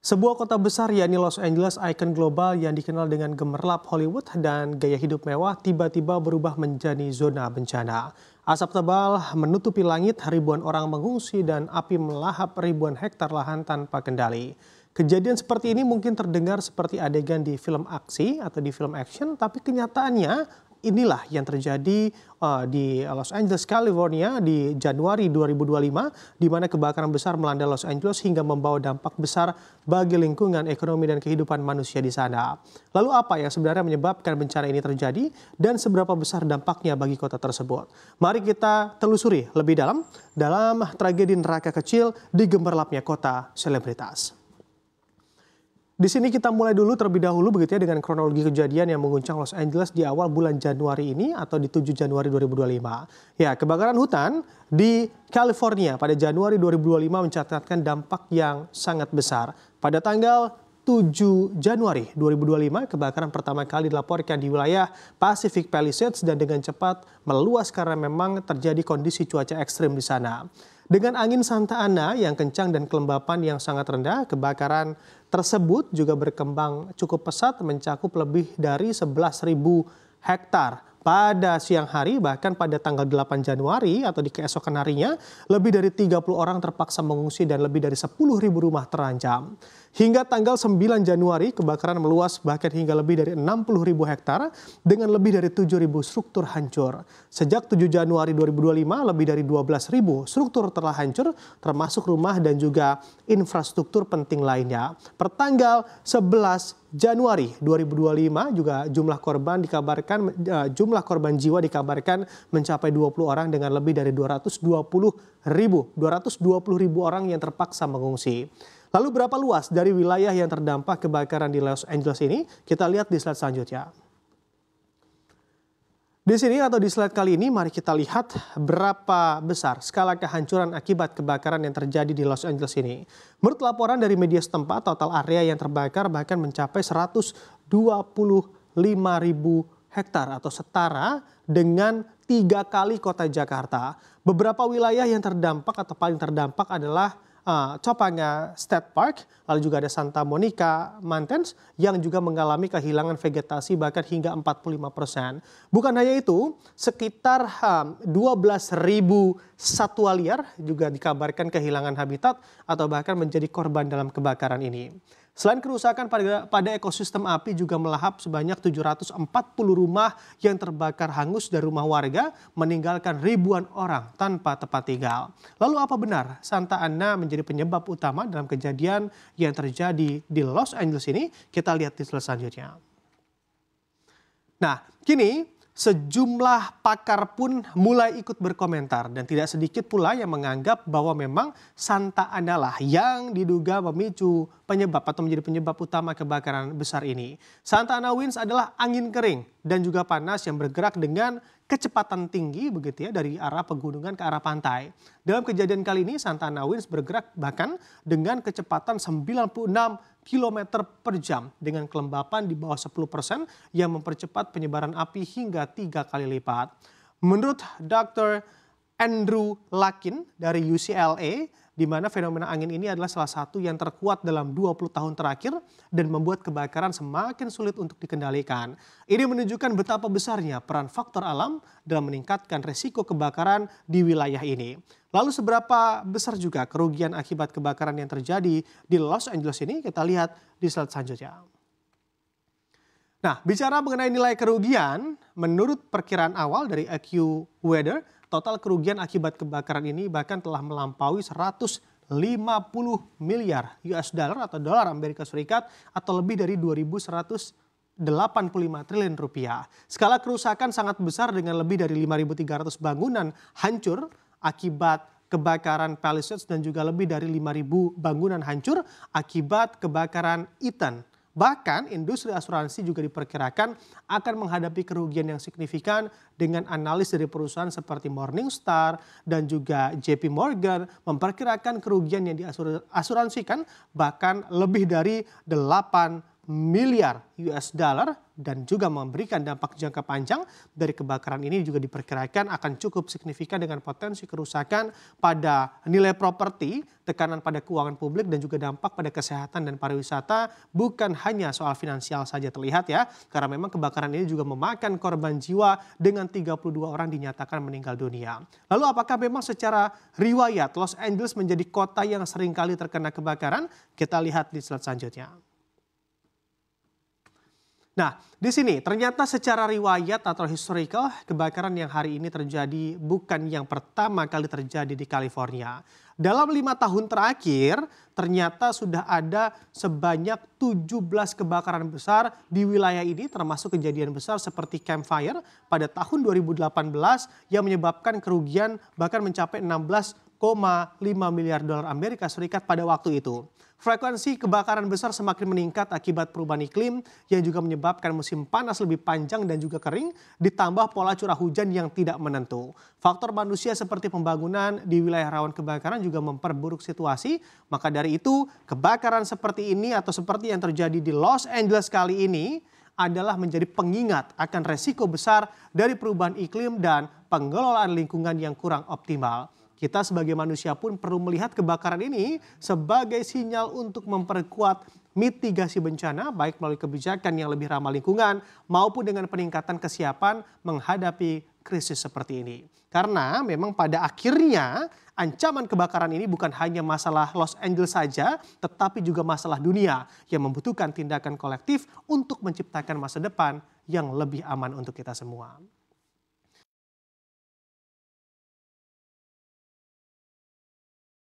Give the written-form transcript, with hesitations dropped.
Sebuah kota besar yakni Los Angeles, ikon global yang dikenal dengan gemerlap Hollywood dan gaya hidup mewah tiba-tiba berubah menjadi zona bencana. Asap tebal menutupi langit, ribuan orang mengungsi dan api melahap ribuan hektar lahan tanpa kendali. Kejadian seperti ini mungkin terdengar seperti adegan di film aksi atau di film action, tapi kenyataannya inilah yang terjadi di Los Angeles, California di Januari 2025, di mana kebakaran besar melanda Los Angeles hingga membawa dampak besar bagi lingkungan, ekonomi, dan kehidupan manusia di sana. Lalu apa yang sebenarnya menyebabkan bencana ini terjadi dan seberapa besar dampaknya bagi kota tersebut? Mari kita telusuri lebih dalam tragedi neraka kecil di gemerlapnya kota selebritas. Di sini kita mulai dulu terlebih dahulu begitu ya dengan kronologi kejadian yang mengguncang Los Angeles di awal bulan Januari ini atau di 7 Januari 2025. Ya, kebakaran hutan di California pada Januari 2025 mencatatkan dampak yang sangat besar. Pada tanggal 7 Januari 2025, kebakaran pertama kali dilaporkan di wilayah Pacific Palisades dan dengan cepat meluas karena memang terjadi kondisi cuaca ekstrim di sana. Dengan angin Santa Ana yang kencang dan kelembapan yang sangat rendah, kebakaran tersebut juga berkembang cukup pesat mencakup lebih dari 11.000 hektar. Pada siang hari, bahkan pada tanggal 8 Januari atau di keesokan harinya, lebih dari 30 orang terpaksa mengungsi dan lebih dari 10.000 rumah terancam. Hingga tanggal 9 Januari, kebakaran meluas bahkan hingga lebih dari 60.000 hektar dengan lebih dari 7.000 struktur hancur. Sejak 7 Januari 2025, lebih dari 12.000 struktur telah hancur, termasuk rumah dan juga infrastruktur penting lainnya. Pertanggal 11 Januari 2025 juga jumlah korban jiwa dikabarkan mencapai 20 orang dengan lebih dari 220.000 orang yang terpaksa mengungsi. Lalu berapa luas dari wilayah yang terdampak kebakaran di Los Angeles ini? Kita lihat di slide selanjutnya. Di sini atau di slide kali ini mari kita lihat berapa besar skala kehancuran akibat kebakaran yang terjadi di Los Angeles ini. Menurut laporan dari media setempat, total area yang terbakar bahkan mencapai 125.000 hektar atau setara dengan 3 kali kota Jakarta. Beberapa wilayah yang terdampak atau paling terdampak adalah Topanga State Park, lalu juga ada Santa Monica Mountains yang juga mengalami kehilangan vegetasi bahkan hingga 45%. Bukan hanya itu, sekitar 12.000 satwa liar juga dikabarkan kehilangan habitat atau bahkan menjadi korban dalam kebakaran ini. Selain kerusakan pada ekosistem, api juga melahap sebanyak 740 rumah yang terbakar hangus dari rumah warga, meninggalkan ribuan orang tanpa tempat tinggal. Lalu apa benar Santa Ana menjadi penyebab utama dalam kejadian yang terjadi di Los Angeles ini? Kita lihat di slide selanjutnya. Nah, kini sejumlah pakar pun mulai ikut berkomentar dan tidak sedikit pula yang menganggap bahwa memang Santa Ana lah yang diduga memicu penyebab atau menjadi penyebab utama kebakaran besar ini. Santa Ana winds adalah angin kering dan juga panas yang bergerak dengan kecepatan tinggi begitu ya dari arah pegunungan ke arah pantai. Dalam kejadian kali ini Santa Ana winds bergerak bahkan dengan kecepatan 96 km per jam dengan kelembapan di bawah 10% yang mempercepat penyebaran api hingga 3 kali lipat. Menurut Dr. Andrew Lakin dari UCLA, di mana fenomena angin ini adalah salah satu yang terkuat dalam 20 tahun terakhir dan membuat kebakaran semakin sulit untuk dikendalikan. Ini menunjukkan betapa besarnya peran faktor alam dalam meningkatkan resiko kebakaran di wilayah ini. Lalu seberapa besar juga kerugian akibat kebakaran yang terjadi di Los Angeles ini? Kita lihat di slide selanjutnya. Nah, bicara mengenai nilai kerugian, menurut perkiraan awal dari AccuWeather, total kerugian akibat kebakaran ini bahkan telah melampaui 150 miliar US dollar atau dolar Amerika Serikat atau lebih dari 2.185 triliun rupiah. Skala kerusakan sangat besar dengan lebih dari 5.300 bangunan hancur akibat kebakaran Palisades dan juga lebih dari 5.000 bangunan hancur akibat kebakaran Eaton. Bahkan industri asuransi juga diperkirakan akan menghadapi kerugian yang signifikan dengan analis dari perusahaan seperti Morningstar dan juga JP Morgan memperkirakan kerugian yang diasuransikan bahkan lebih dari 80 miliar US dollar dan juga memberikan dampak jangka panjang dari kebakaran ini juga diperkirakan akan cukup signifikan dengan potensi kerusakan pada nilai properti, tekanan pada keuangan publik dan juga dampak pada kesehatan dan pariwisata. Bukan hanya soal finansial saja terlihat ya, karena memang kebakaran ini juga memakan korban jiwa dengan 32 orang dinyatakan meninggal dunia. Lalu apakah memang secara riwayat Los Angeles menjadi kota yang seringkali terkena kebakaran? Kita lihat di slide selanjutnya. Nah, di sini ternyata secara riwayat atau historical, kebakaran yang hari ini terjadi bukan yang pertama kali terjadi di California. Dalam 5 tahun terakhir, ternyata sudah ada sebanyak 17 kebakaran besar di wilayah ini, termasuk kejadian besar seperti Camp Fire pada tahun 2018 yang menyebabkan kerugian bahkan mencapai 16,5 miliar dolar Amerika Serikat pada waktu itu. Frekuensi kebakaran besar semakin meningkat akibat perubahan iklim yang juga menyebabkan musim panas lebih panjang dan juga kering, ditambah pola curah hujan yang tidak menentu. Faktor manusia seperti pembangunan di wilayah rawan kebakaran juga memperburuk situasi. Maka dari itu, kebakaran seperti ini atau seperti yang terjadi di Los Angeles kali ini adalah menjadi pengingat akan resiko besar dari perubahan iklim dan pengelolaan lingkungan yang kurang optimal. Kita sebagai manusia pun perlu melihat kebakaran ini sebagai sinyal untuk memperkuat mitigasi bencana, baik melalui kebijakan yang lebih ramah lingkungan maupun dengan peningkatan kesiapan menghadapi krisis seperti ini. Karena memang pada akhirnya ancaman kebakaran ini bukan hanya masalah Los Angeles saja, tetapi juga masalah dunia yang membutuhkan tindakan kolektif untuk menciptakan masa depan yang lebih aman untuk kita semua.